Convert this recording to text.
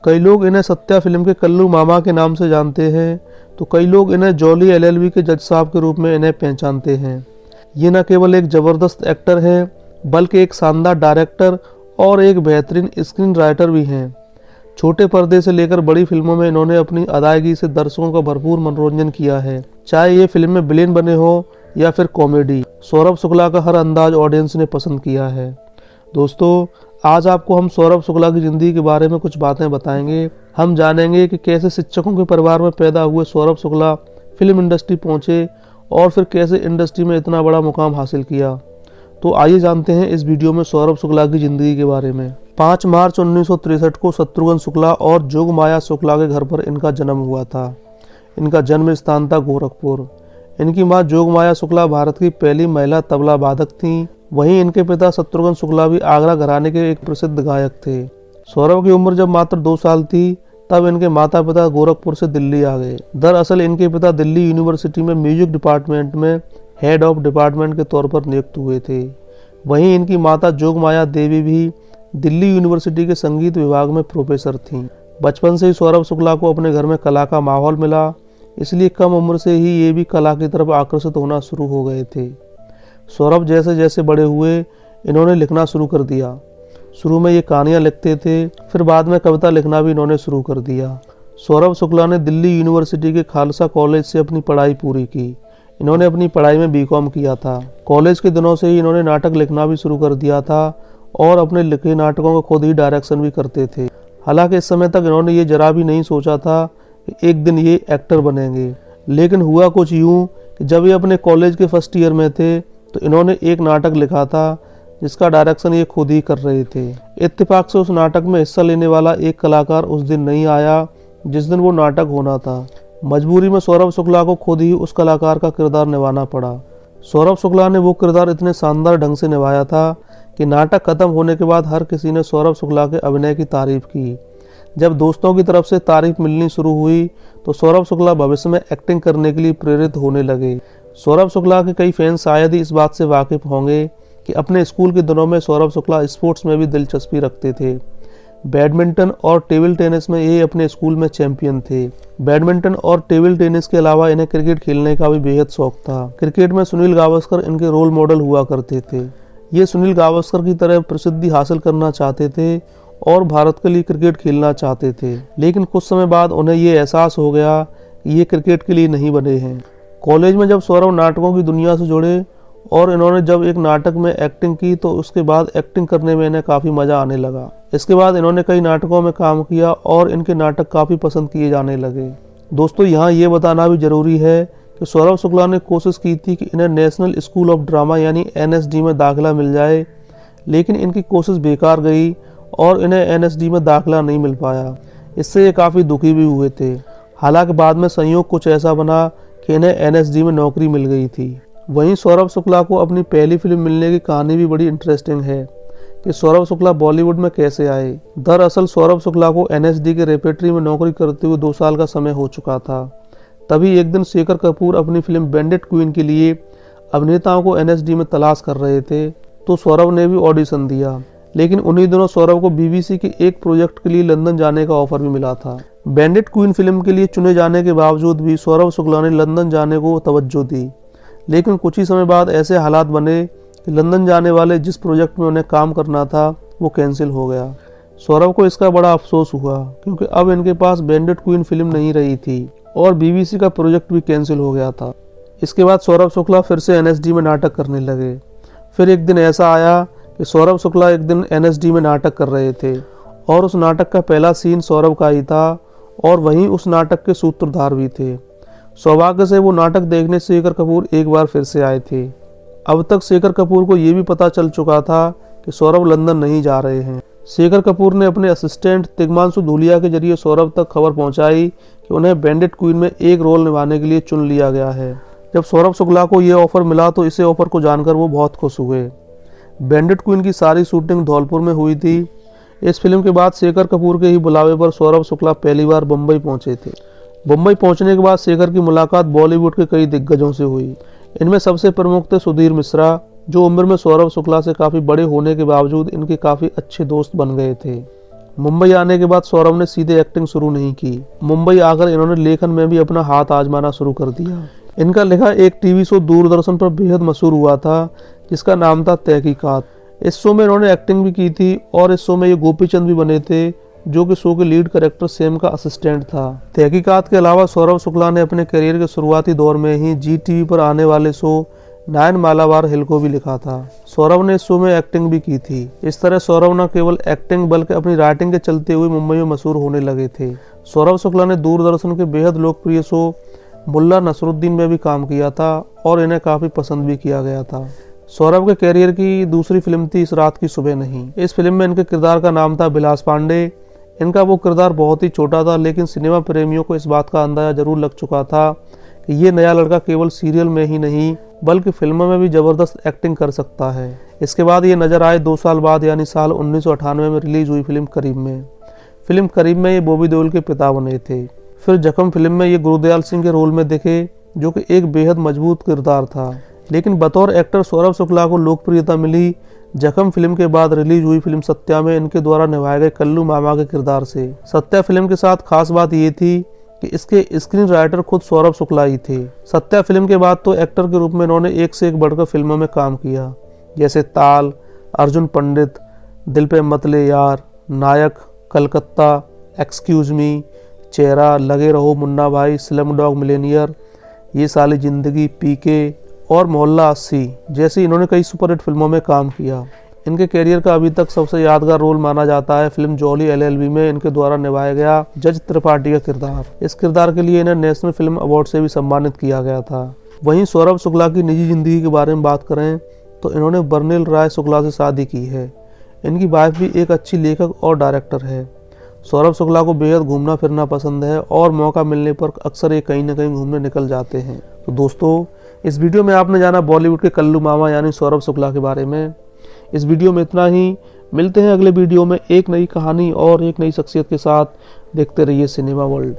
कई लोग इन्हें सत्या फिल्म के कल्लू मामा के नाम से जानते हैं, तो कई लोग इन्हें जॉली एलएलबी के जज साहब के रूप में इन्हें पहचानते हैं। ये न केवल एक ज़बरदस्त एक्टर है, बल्कि एक शानदार डायरेक्टर और एक बेहतरीन स्क्रीन राइटर भी हैं। छोटे पर्दे से लेकर बड़ी फिल्मों में इन्होंने अपनी अदायगी से दर्शकों का भरपूर मनोरंजन किया है। चाहे ये फिल्म में विलेन बने हो या फिर कॉमेडी, सौरभ शुक्ला का हर अंदाज ऑडियंस ने पसंद किया है। दोस्तों, आज आपको हम सौरभ शुक्ला की ज़िंदगी के बारे में कुछ बातें बताएंगे। हम जानेंगे कि कैसे शिक्षकों के परिवार में पैदा हुए सौरभ शुक्ला फिल्म इंडस्ट्री पहुंचे और फिर कैसे इंडस्ट्री में इतना बड़ा मुकाम हासिल किया। तो आइए जानते हैं इस वीडियो में सौरभ शुक्ला की ज़िंदगी के बारे में। 5 मार्च 1963 को शत्रुघ्न शुक्ला और जोगमाया शुक्ला के घर पर इनका जन्म हुआ था। इनका जन्म स्थान था गोरखपुर। इनकी मां जोगमाया शुक्ला भारत की पहली महिला तबला वादक थीं। वहीं इनके पिता शत्रुघ्न शुक्ला भी आगरा घराने के एक प्रसिद्ध गायक थे। सौरभ की उम्र जब मात्र 2 साल थी, तब इनके माता पिता गोरखपुर से दिल्ली आ गए। दरअसल इनके पिता दिल्ली यूनिवर्सिटी में म्यूजिक डिपार्टमेंट में हेड ऑफ डिपार्टमेंट के तौर पर नियुक्त हुए थे। वहीं इनकी माता जोगमाया देवी भी दिल्ली यूनिवर्सिटी के संगीत विभाग में प्रोफेसर थीं। बचपन से ही सौरभ शुक्ला को अपने घर में कला का माहौल मिला, इसलिए कम उम्र से ही ये भी कला की तरफ आकर्षित होना शुरू हो गए थे। सौरभ जैसे जैसे बड़े हुए, इन्होंने लिखना शुरू कर दिया। शुरू में ये कहानियाँ लिखते थे, फिर बाद में कविता लिखना भी इन्होंने शुरू कर दिया। सौरभ शुक्ला ने दिल्ली यूनिवर्सिटी के खालसा कॉलेज से अपनी पढ़ाई पूरी की। इन्होंने अपनी पढ़ाई में बीकॉम किया था। कॉलेज के दिनों से ही इन्होंने नाटक लिखना भी शुरू कर दिया था और अपने लिखे नाटकों को खुद ही डायरेक्शन भी करते थे। हालांकि इस समय तक इन्होंने ये जरा भी नहीं सोचा था कि एक दिन ये एक्टर बनेंगे। लेकिन हुआ कुछ यूँ कि जब ये अपने कॉलेज के फर्स्ट ईयर में थे, तो इन्होंने एक नाटक लिखा था जिसका डायरेक्शन ये खुद ही कर रहे थे। इत्तेफाक से उस नाटक में हिस्सा लेने वाला एक कलाकार उस दिन नहीं आया जिस दिन वो नाटक होना था। मजबूरी में सौरभ शुक्ला को खुद ही उस कलाकार का किरदार निभाना पड़ा। सौरभ शुक्ला ने वो किरदार इतने शानदार ढंग से निभाया था कि नाटक खत्म होने के बाद हर किसी ने सौरभ शुक्ला के अभिनय की तारीफ की। जब दोस्तों की तरफ से तारीफ मिलनी शुरू हुई, तो सौरभ शुक्ला भविष्य में एक्टिंग करने के लिए प्रेरित होने लगे। सौरभ शुक्ला के कई फैंस शायद ही इस बात से वाकिफ होंगे कि अपने स्कूल के दिनों में सौरभ शुक्ला स्पोर्ट्स में भी दिलचस्पी रखते थे। बैडमिंटन और टेबल टेनिस में ये अपने स्कूल में चैंपियन थे। बैडमिंटन और टेबल टेनिस के अलावा इन्हें क्रिकेट खेलने का भी बेहद शौक था। क्रिकेट में सुनील गावस्कर इनके रोल मॉडल हुआ करते थे। ये सुनील गावस्कर की तरह प्रसिद्धि हासिल करना चाहते थे और भारत के लिए क्रिकेट खेलना चाहते थे। लेकिन कुछ समय बाद उन्हें ये एहसास हो गया कि ये क्रिकेट के लिए नहीं बने हैं। कॉलेज में जब सौरभ नाटकों की दुनिया से जुड़े और इन्होंने जब एक नाटक में एक्टिंग की, तो उसके बाद एक्टिंग करने में इन्हें काफ़ी मज़ा आने लगा। इसके बाद इन्होंने कई नाटकों में काम किया और इनके नाटक काफ़ी पसंद किए जाने लगे। दोस्तों, यहाँ ये बताना भी ज़रूरी है कि सौरभ शुक्ला ने कोशिश की थी कि इन्हें नेशनल स्कूल ऑफ ड्रामा यानी NSD में दाखिला मिल जाए, लेकिन इनकी कोशिश बेकार गई और इन्हें NSD में दाखिला नहीं मिल पाया। इससे ये काफ़ी दुखी भी हुए थे। हालांकि बाद में संयोग कुछ ऐसा बना कि इन्हें NSD में नौकरी मिल गई थी। वहीं सौरभ शुक्ला को अपनी पहली फिल्म मिलने की कहानी भी बड़ी इंटरेस्टिंग है कि सौरभ शुक्ला बॉलीवुड में कैसे आए। दरअसल सौरभ शुक्ला को NSD के रेपेट्री में नौकरी करते हुए 2 साल का समय हो चुका था। तभी एक दिन शेखर कपूर अपनी फिल्म बैंडिट क्वीन के लिए अभिनेताओं को NSD में तलाश कर रहे थे, तो सौरभ ने भी ऑडिशन दिया। लेकिन उन्हीं दिनों सौरभ को BBC के एक प्रोजेक्ट के लिए लंदन जाने का ऑफर भी मिला था। बैंडिट क्वीन फिल्म के लिए चुने जाने के बावजूद भी सौरभ शुक्ला ने लंदन जाने को तवज्जो दी। लेकिन कुछ ही समय बाद ऐसे हालात बने कि लंदन जाने वाले जिस प्रोजेक्ट में उन्हें काम करना था, वो कैंसिल हो गया। सौरभ को इसका बड़ा अफसोस हुआ, क्योंकि अब इनके पास बैंडिट क्वीन फिल्म नहीं रही थी और BBC का प्रोजेक्ट भी कैंसिल हो गया था। इसके बाद सौरभ शुक्ला फिर से NSD में नाटक करने लगे। फिर एक दिन ऐसा आया कि सौरभ शुक्ला एक दिन NSD में नाटक कर रहे थे और उस नाटक का पहला सीन सौरभ का ही था और वहीं उस नाटक के सूत्रधार भी थे। सौभाग्य से वो नाटक देखने शेखर कपूर एक बार फिर से आए थे। अब तक शेखर कपूर को ये भी पता चल चुका था कि सौरभ लंदन नहीं जा रहे हैं। शेखर कपूर ने अपने असिस्टेंट तिग्मांशु धूलिया के जरिए सौरभ तक खबर पहुंचाई कि उन्हें बैंडिट क्वीन में एक रोल निभाने के लिए चुन लिया गया है। जब सौरभ शुक्ला को ये ऑफर मिला, तो इसे ऑफर को जानकर वो बहुत खुश हुए। बैंडिट क्वीन की सारी शूटिंग धौलपुर में हुई थी। इस फिल्म के बाद शेखर कपूर के ही बुलावे पर सौरभ शुक्ला पहली बार बम्बई पहुंचे थे। बम्बई पहुंचने के बाद शेखर की मुलाकात बॉलीवुड के कई दिग्गजों से हुई। इनमें सबसे प्रमुख थे सुधीर मिश्रा, जो उम्र में सौरभ शुक्ला से काफ़ी बड़े होने के बावजूद इनके काफ़ी अच्छे दोस्त बन गए थे। मुंबई आने के बाद सौरभ ने सीधे एक्टिंग शुरू नहीं की। मुंबई आकर इन्होंने लेखन में भी अपना हाथ आजमाना शुरू कर दिया। इनका लिखा एक टीवी शो दूरदर्शन पर बेहद मशहूर हुआ था, जिसका नाम था तहकीकात। इस शो में इन्होंने एक्टिंग भी की थी और इस शो में ये गोपीचंद भी बने थे, जो कि शो के लीड कैरेक्टर सेम का असिस्टेंट था। तहकीकात के अलावा सौरभ शुक्ला ने अपने करियर के शुरुआती दौर में ही जी टीवी पर आने वाले शो नायन मालाबार हिल को भी लिखा था। सौरभ ने इस शो में एक्टिंग भी की थी। इस तरह सौरभ न केवल एक्टिंग बल्कि अपनी राइटिंग के चलते हुए मुंबई में मशहूर होने लगे थे। सौरभ शुक्ला ने दूरदर्शन के बेहद लोकप्रिय शो मुल्ला नसरुद्दीन में भी काम किया था और इन्हें काफी पसंद भी किया गया था। सौरभ के करियर की दूसरी फिल्म थी इस रात की सुबह नहीं। इस फिल्म में इनके किरदार का नाम था बिलास पांडे। इनका वो किरदार बहुत ही छोटा था, लेकिन सिनेमा प्रेमियों को इस बात का अंदाजा जरूर लग चुका था कि ये नया लड़का केवल सीरियल में ही नहीं बल्कि फिल्मों में भी जबरदस्त एक्टिंग कर सकता है। इसके बाद ये नजर आए 2 साल बाद, यानी साल 1998 में रिलीज हुई फिल्म करीब में। फिल्म करीब में ये बॉबी देओल के पिता बने थे। फिर जख्म फिल्म में ये गुरुदयाल सिंह के रोल में दिखे, जो कि एक बेहद मजबूत किरदार था। लेकिन बतौर एक्टर सौरभ शुक्ला को लोकप्रियता मिली जख्म फिल्म के बाद रिलीज हुई फिल्म सत्या में इनके द्वारा निभाए गए कल्लू मामा के किरदार से। सत्या फिल्म के साथ खास बात ये थी कि इसके स्क्रीन राइटर खुद सौरभ शुक्ला ही थे। सत्या फिल्म के बाद तो एक्टर के रूप में इन्होंने एक से एक बढ़कर फिल्मों में काम किया, जैसे ताल, अर्जुन पंडित, दिल पे मतले यार, नायक, कलकत्ता, एक्सक्यूज मी, चेहरा, लगे रहो मुन्ना भाई, स्लम डॉग मिलेनियर, ये साली जिंदगी, पीके और मोहल्ला 80 जैसी इन्होंने कई सुपरहिट फिल्मों में काम किया। इनके करियर का अभी तक सबसे यादगार रोल माना जाता है फिल्म जॉली एलएलबी में इनके द्वारा निभाया गया जज त्रिपाठी का किरदार। इस किरदार के लिए इन्हें नेशनल फिल्म अवार्ड से भी सम्मानित किया गया था। वहीं सौरभ शुक्ला की निजी जिंदगी के बारे में बात करें तो इन्होंने बर्निल राय शुक्ला से शादी की है। इनकी वाइफ भी एक अच्छी लेखक और डायरेक्टर है। सौरभ शुक्ला को बेहद घूमना फिरना पसंद है और मौका मिलने पर अक्सर ये कहीं ना कहीं घूमने निकल जाते हैं। तो दोस्तों, इस वीडियो में आपने जाना बॉलीवुड के कल्लू मामा यानी सौरभ शुक्ला के बारे में। इस वीडियो में इतना ही। मिलते हैं अगले वीडियो में एक नई कहानी और एक नई शख्सियत के साथ। देखते रहिए सिनेमा वर्ल्ड।